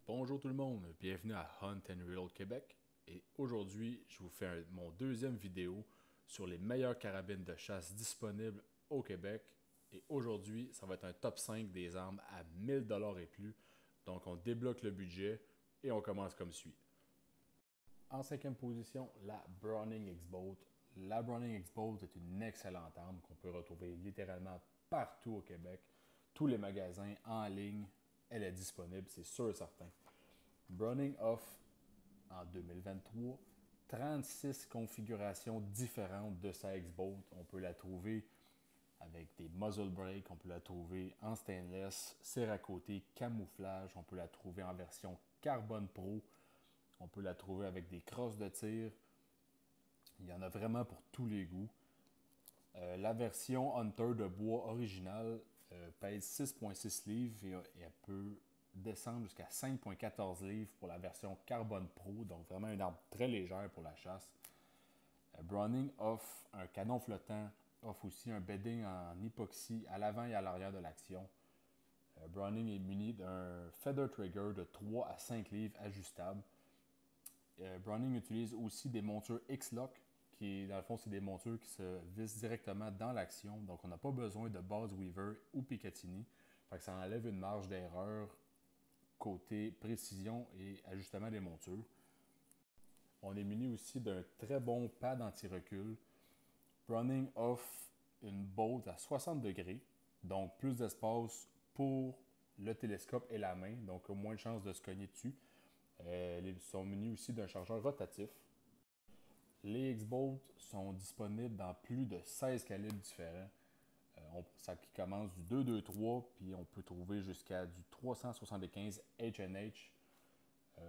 Bonjour tout le monde, bienvenue à Hunt and Reload Québec et aujourd'hui je vous fais mon deuxième vidéo sur les meilleures carabines de chasse disponibles au Québec et aujourd'hui ça va être un top 5 des armes à 1000$ et plus, donc on débloque le budget et on commence comme suit. En cinquième position, la Browning X-Bolt. La Browning X-Bolt est une excellente arme qu'on peut retrouver littéralement partout au Québec. Tous les magasins en ligne, elle est disponible, c'est sûr et certain. Browning offre en 2023 36 configurations différentes de sa X-Bolt. On peut la trouver avec des muzzle brakes, on peut la trouver en stainless, serre à côté, camouflage, on peut la trouver en version Carbone Pro, on peut la trouver avec des crosses de tir. Il y en a vraiment pour tous les goûts. La version Hunter de bois originale pèse 6,6 livres et elle peut descendre jusqu'à 5,14 livres pour la version Carbone Pro, donc vraiment une arme très légère pour la chasse. Browning offre un canon flottant, offre aussi un bedding en époxy à l'avant et à l'arrière de l'action. Browning est muni d'un feather trigger de 3 à 5 livres ajustable. Browning utilise aussi des montures X-Lock, qui dans le fond c'est des montures qui se vissent directement dans l'action, donc on n'a pas besoin de base Weaver ou Picatinny, fait que ça enlève une marge d'erreur côté précision et ajustement des montures. On est muni aussi d'un très bon pad anti-recul. Browning offre une bolt à 60 degrés, donc plus d'espace pour le télescope et la main, donc moins de chances de se cogner dessus. Ils sont munis aussi d'un chargeur rotatif. Les X-Bolt sont disponibles dans plus de 16 calibres différents. Ça qui commence du 223, puis on peut trouver jusqu'à du 375 H&H.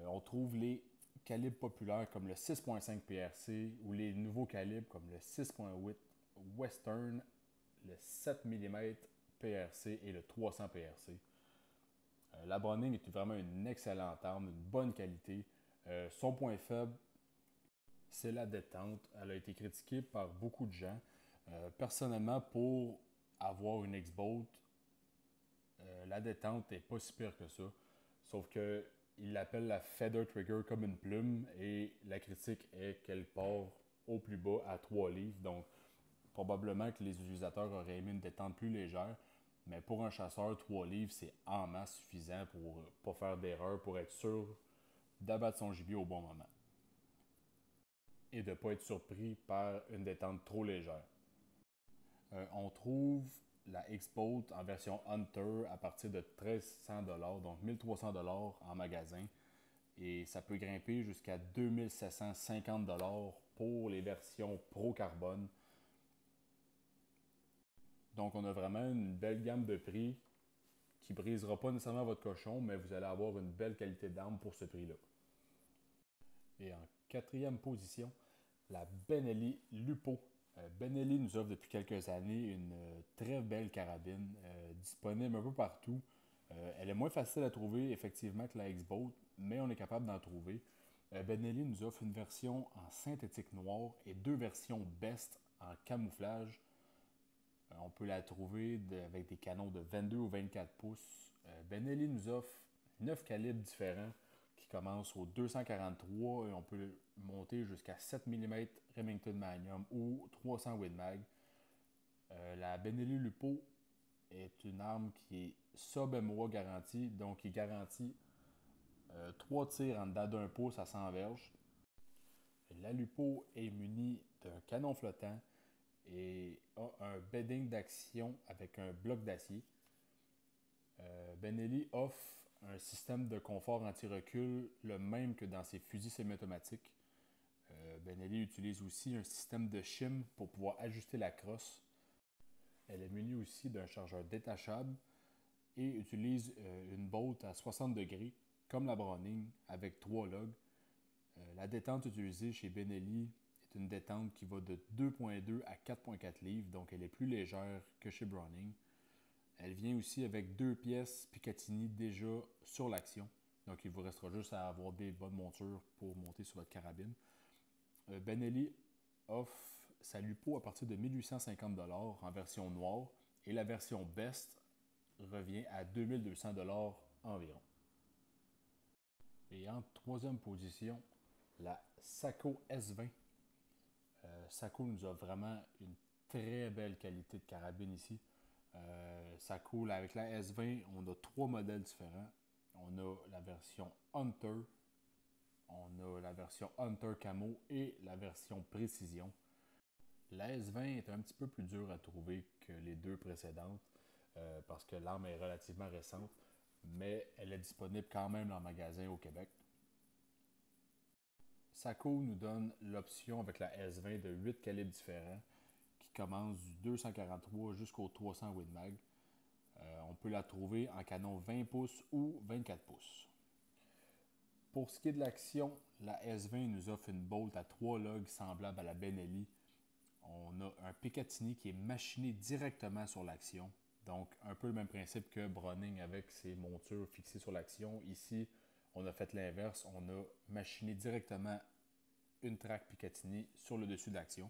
On trouve les calibres populaires comme le 6.5 PRC ou les nouveaux calibres comme le 6.8 Western, le 7 mm PRC et le 300 PRC. La Browning est vraiment une excellente arme, une bonne qualité. Son point faible, c'est la détente. Elle a été critiquée par beaucoup de gens. Personnellement, pour avoir une X-Bolt, la détente n'est pas si pire que ça. Sauf que il l'appelle la feather trigger comme une plume et la critique est qu'elle part au plus bas à 3 livres. Donc, probablement que les utilisateurs auraient aimé une détente plus légère. Mais pour un chasseur, 3 livres, c'est en masse suffisant pour ne pas faire d'erreur, pour être sûr d'abattre son gibier au bon moment. Et de ne pas être surpris par une détente trop légère. On trouve la X-Bolt en version Hunter à partir de 1300$, donc 1300$ en magasin. Et ça peut grimper jusqu'à 2750$ pour les versions Pro Carbone. Donc on a vraiment une belle gamme de prix qui ne brisera pas nécessairement votre cochon, mais vous allez avoir une belle qualité d'arme pour ce prix-là. Et en quatrième position, la Benelli Lupo. Benelli nous offre depuis quelques années une très belle carabine, disponible un peu partout. Elle est moins facile à trouver effectivement que la X-Bolt, mais on est capable d'en trouver. Benelli nous offre une version en synthétique noir et deux versions Best en camouflage. On peut la trouver avec des canons de 22 ou 24 pouces. Benelli nous offre 9 calibres différents qui commencent au 243 et on peut monter jusqu'à 7 mm Remington Magnum ou 300 Win Mag. La Benelli Lupo est une arme qui est sub-MOA garantie, donc qui garantit 3 tirs en dedans d'un pouce à 100 verges. La Lupo est munie d'un canon flottant et a un bedding d'action avec un bloc d'acier. Benelli offre un système de confort anti-recul le même que dans ses fusils semi-automatiques. Benelli utilise aussi un système de shim pour pouvoir ajuster la crosse. Elle est munie aussi d'un chargeur détachable et utilise une bolt à 60 degrés comme la Browning avec 3 logs. La détente utilisée chez Benelli est une détente qui va de 2,2 à 4,4 livres, donc elle est plus légère que chez Browning. Elle vient aussi avec 2 pièces Picatinny déjà sur l'action, donc il vous restera juste à avoir des bonnes montures pour monter sur votre carabine. Benelli offre sa Lupo à partir de 1850$ en version noire et la version Best revient à 2200$ environ. Et en troisième position, la Sako S20. Sako nous a vraiment une très belle qualité de carabine ici. Sako, avec la S20, on a trois modèles différents. On a la version Hunter, on a la version Hunter Camo et la version Précision. La S20 est un petit peu plus dure à trouver que les deux précédentes parce que l'arme est relativement récente, mais elle est disponible quand même en magasin au Québec. Sako nous donne l'option avec la S20 de 8 calibres différents qui commence du 243 jusqu'au 300 Win Mag. On peut la trouver en canon 20 pouces ou 24 pouces. Pour ce qui est de l'action, la S20 nous offre une bolt à 3 logs semblable à la Benelli. On a un Picatinny qui est machiné directement sur l'action. Donc, un peu le même principe que Browning avec ses montures fixées sur l'action. Ici, on a fait l'inverse. On a machiné directement une traque Picatinny sur le dessus de l'action.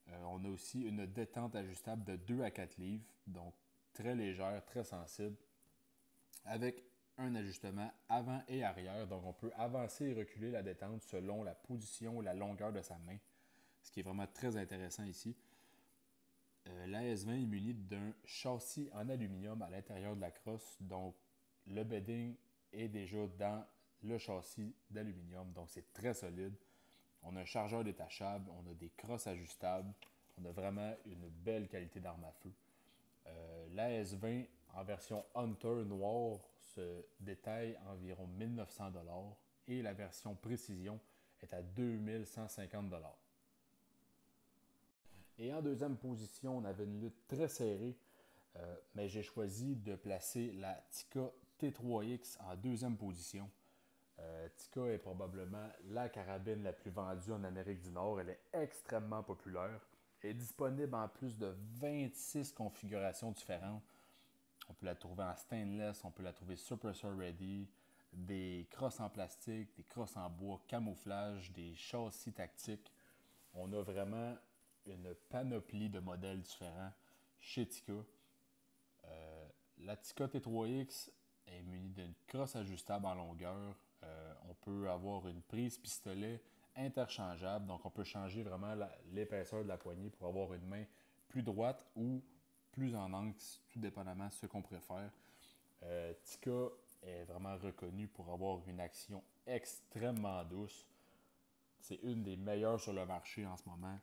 On a aussi une détente ajustable de 2 à 4 livres. Donc, très légère, très sensible. Avec un ajustement avant et arrière. Donc, on peut avancer et reculer la détente selon la position ou la longueur de sa main. Ce qui est vraiment très intéressant ici. La S20 est munie d'un châssis en aluminium à l'intérieur de la crosse. Donc, le bedding est déjà dans le châssis d'aluminium. Donc, c'est très solide. On a un chargeur détachable, on a des crosses ajustables. On a vraiment une belle qualité d'arme à feu. La S20 en version Hunter noir se détaille à environ 1900$ et la version Précision est à 2150$. Et en deuxième position, on avait une lutte très serrée, mais j'ai choisi de placer la Tikka T3X en deuxième position. Tikka est probablement la carabine la plus vendue en Amérique du Nord. Elle est extrêmement populaire. Elle est disponible en plus de 26 configurations différentes. On peut la trouver en stainless, on peut la trouver suppressor ready, des crosses en plastique, des crosses en bois, camouflage, des châssis tactiques. On a vraiment une panoplie de modèles différents chez Tikka. La Tikka T3X est munie d'une crosse ajustable en longueur. On peut avoir une prise pistolet interchangeable, donc on peut changer vraiment l'épaisseur de la poignée pour avoir une main plus droite ou plus en angle, tout dépendamment de ce qu'on préfère. Tikka est vraiment reconnu pour avoir une action extrêmement douce. C'est une des meilleures sur le marché en ce moment.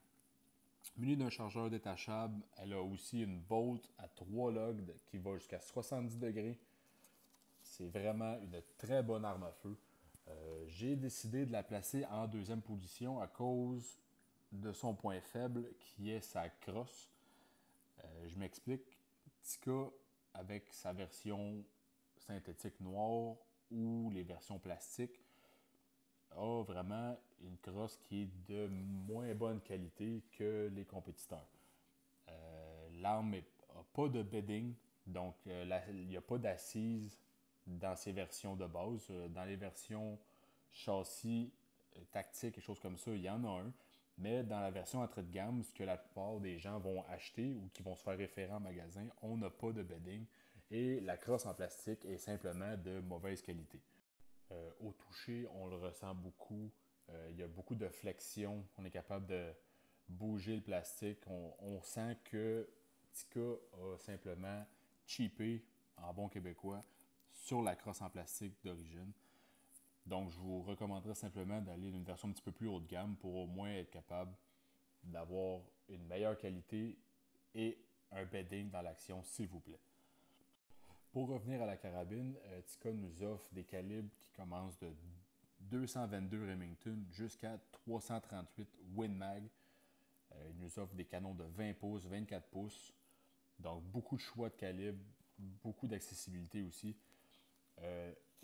Munie d'un chargeur détachable, elle a aussi une bolt à 3 logs qui va jusqu'à 70 degrés. C'est vraiment une très bonne arme à feu. J'ai décidé de la placer en deuxième position à cause de son point faible qui est sa crosse. Je m'explique. Tikka, avec sa version synthétique noire ou les versions plastiques, a vraiment une crosse qui est de moins bonne qualité que les compétiteurs. L'arme n'a pas de bedding, donc il n'y a pas d'assise dans ces versions de base. Dans les versions châssis, tactiques et choses comme ça, il y en a un. Mais dans la version entrée de gamme, ce que la plupart des gens vont acheter ou qui vont se faire référer en magasin, on n'a pas de bedding. Et la crosse en plastique est simplement de mauvaise qualité. Au toucher, on le ressent beaucoup. Il y a beaucoup de flexion. On est capable de bouger le plastique. On sent que Tikka a simplement cheapé, en bon québécois, sur la crosse en plastique d'origine. Donc, je vous recommanderais simplement d'aller d'une version un petit peu plus haut de gamme pour au moins être capable d'avoir une meilleure qualité et un bedding dans l'action, s'il vous plaît. Pour revenir à la carabine, Tikka nous offre des calibres qui commencent de 222 Remington jusqu'à 338 Win Mag. Il nous offre des canons de 20 pouces, 24 pouces. Donc, beaucoup de choix de calibres, beaucoup d'accessibilité aussi.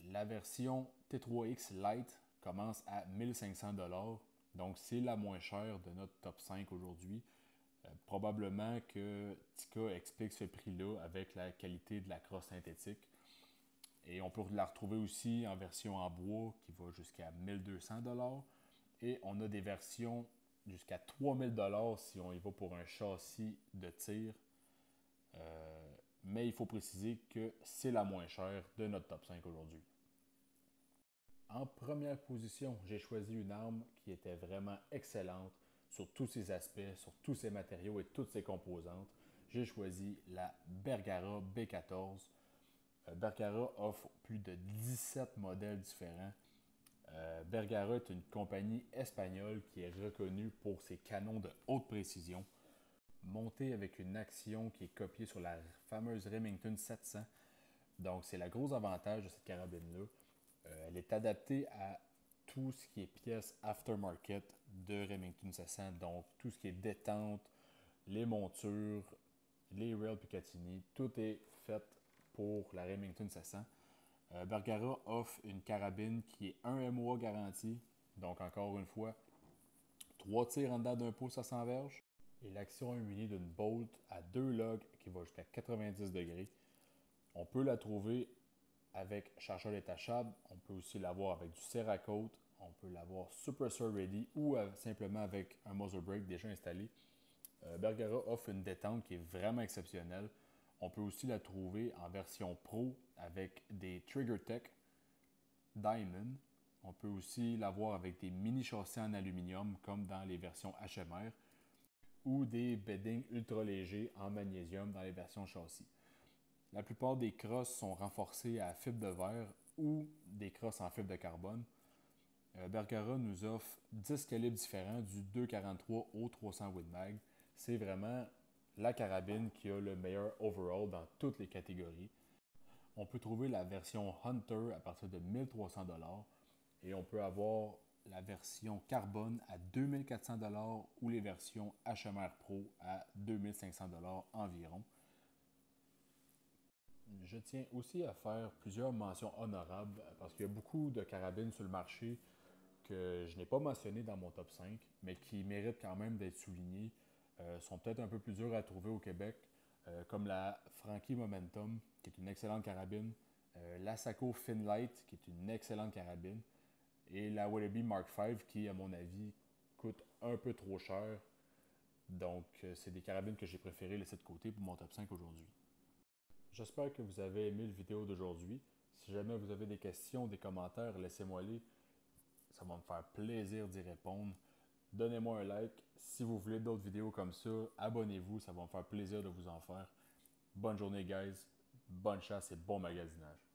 La version T3X Lite commence à 1500$. Donc, c'est la moins chère de notre top 5 aujourd'hui. Probablement que Tikka explique ce prix-là avec la qualité de la crosse synthétique. Et on peut la retrouver aussi en version en bois qui va jusqu'à 1200$. Et on a des versions jusqu'à 3000$ si on y va pour un châssis de tir. Mais il faut préciser que c'est la moins chère de notre top 5 aujourd'hui. En première position, j'ai choisi une arme qui était vraiment excellente sur tous ses aspects, sur tous ses matériaux et toutes ses composantes. J'ai choisi la Bergara B14. Bergara offre plus de 17 modèles différents. Bergara est une compagnie espagnole qui est reconnue pour ses canons de haute précision, montés avec une action qui est copiée sur la fameuse Remington 700. Donc, c'est le gros avantage de cette carabine-là. Elle est adaptée à tout ce qui est pièces aftermarket de Remington 700, donc tout ce qui est détente, les montures, les rails Picatinny, tout est fait pour la Remington 700. Bergara offre une carabine qui est 1 MOA garantie, donc encore une fois, 3 tirs en dedans d'un pouce à 100 verges, et l'action est munie d'une bolt à 2 logs qui va jusqu'à 90 degrés. On peut la trouver avec chargeur détachable, on peut aussi l'avoir avec du Cerakote, on peut l'avoir Suppressor Ready ou simplement avec un muzzle brake déjà installé. Bergara offre une détente qui est vraiment exceptionnelle. On peut aussi la trouver en version pro avec des Trigger Tech Diamond. On peut aussi l'avoir avec des mini châssis en aluminium comme dans les versions HMR ou des beddings ultra légers en magnésium dans les versions châssis. La plupart des crosses sont renforcées à fibre de verre ou des crosses en fibre de carbone. Bergara nous offre 10 calibres différents du 2,43 au 300 Win Mag. C'est vraiment la carabine qui a le meilleur overall dans toutes les catégories. On peut trouver la version Hunter à partir de 1300 $ et on peut avoir la version carbone à 2400 $ ou les versions HMR Pro à 2500 $ environ. Je tiens aussi à faire plusieurs mentions honorables parce qu'il y a beaucoup de carabines sur le marché que je n'ai pas mentionné dans mon top 5, mais qui méritent quand même d'être soulignés, sont peut-être un peu plus durs à trouver au Québec, comme la Franchi Momentum, qui est une excellente carabine, l'Asako Finlight, qui est une excellente carabine, et la Wallaby Mark V, qui, à mon avis, coûte un peu trop cher. Donc, c'est des carabines que j'ai préféré laisser de côté pour mon top 5 aujourd'hui. J'espère que vous avez aimé la vidéo d'aujourd'hui. Si jamais vous avez des questions, des commentaires, laissez-moi les. Ça va me faire plaisir d'y répondre. Donnez-moi un like. Si vous voulez d'autres vidéos comme ça, abonnez-vous. Ça va me faire plaisir de vous en faire. Bonne journée, guys. Bonne chasse et bon magasinage.